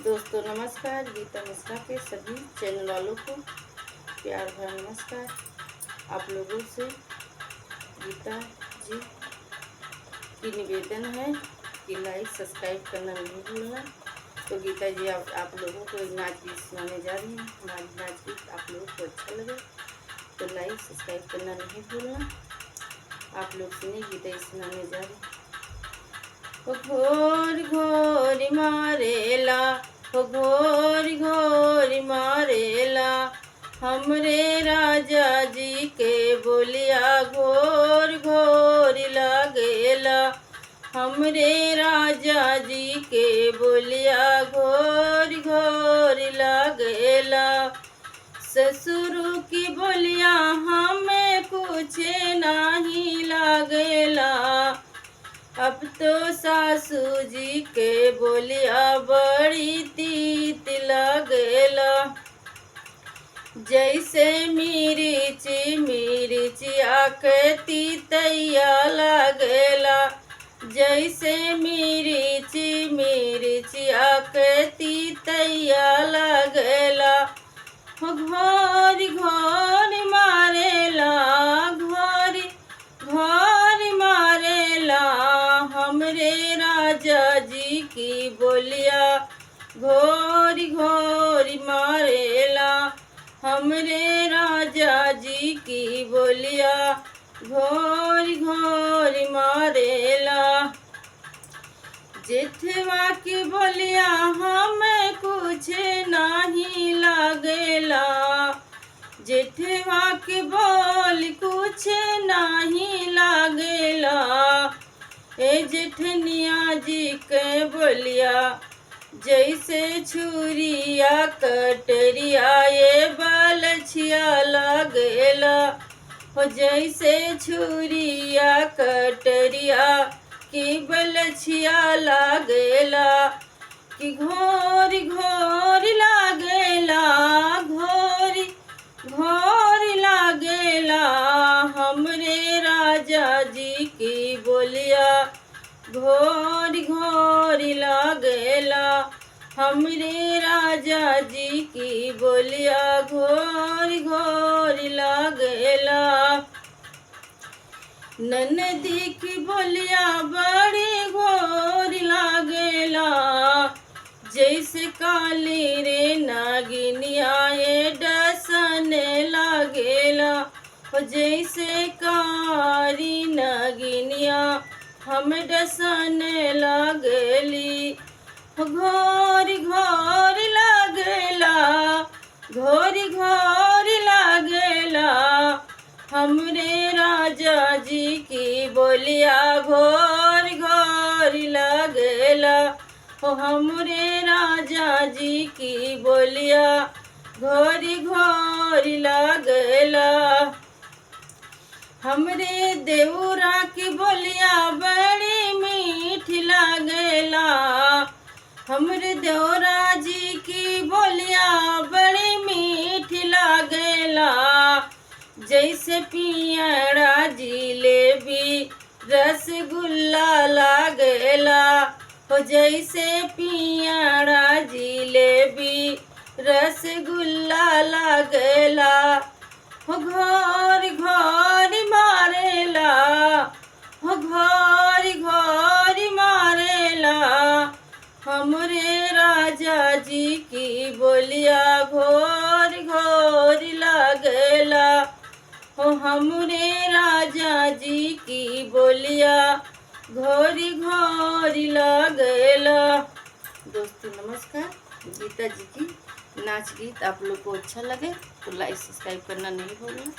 दोस्तों नमस्कार। गीता मिश्रा के सभी चैनल वालों को प्यार भरा नमस्कार। आप लोगों से गीता जी की निवेदन है कि लाइक सब्सक्राइब करना नहीं भूलना। तो गीता जी आप लोगों को एक नाच गीत सुनाने जा रही हैं। हमारी नाच गीत आप लोगों को अच्छा लगे तो लाइक सब्सक्राइब करना नहीं भूलना। आप लोग सुनिए, गीता जी सुनाने जा रही हैं। घोर घोर मारेला, घोर घोर मारेला, हमरे राजा जी के बोलिया घोर घोर लागेला। हमरे राजा जी के बोलिया घोर घोर लागेला। ससुर की बोलिया हमें कुछ नहीं लागेला। अब तो सासू जी के बोलिया बड़ी तीत लगेला। जैसे मिर्ची मिर्चिया के तीतैया लगेला। जैसे मिर्ची मिर्चिया के तीतैया लगेला। घोर घोर मारेला, घोर घोर मारेला, हमरे राजा जी की बोलिया घोर घोर मारेला। हमरे राजा जी की बोलिया घोर घोर मारेला। जेठवा की बोलिया हमें कुछ नहीं लागेला। जेठवा की बोल कुछ नहीं लागेला। ए जेठनिया जी के बोलिया जैसे छुरिया कटरिया ये बालछिया लागेला। हो जैसे छुरिया कटरिया की बलछिया लागेला। कि घोर घोर लागेला, घोर घोर लागेला, हमरे राजा जी की बोलिया घोर घोर लागेला। हमरे राजा जी की बोलिया घोर घोर लागेला। ननदी की बोलिया बड़ी घोर लागेला। जैसे काली रे नागिनिया ये डसन लागेला। जैसे कारी नागिनिया हम डसन लागेली। घोर घोर लागेला, घोर घोर लागेला, हमरे राजा जी की बोलिया घोर घोर लागेला। हो हमरे राजा जी की बोलिया घोर घोर लागेला। हमरे देवरा की बोलिया बड़ी मीठ लागेला। हमरे देवरा जी की बोलिया बड़ी मीठ लागेला। जैसे पियड़ा जिलेबी रसगुल्ला लागेला। हो जैसे पियड़ा जिलेबी रसगुल्ला लागेला। हो घोर घोर मारेला, हो घोर घोर मारेला, हमरे राजा जी की बोलिया घोर घोर लागेला। हो हमरे राजा जी की बोलिया घोर घोर लागेला। दोस्तों नमस्कार। गीता जी की नाच गीत आप लोग को अच्छा लगे तो लाइक सब्सक्राइब करना नहीं भूलना।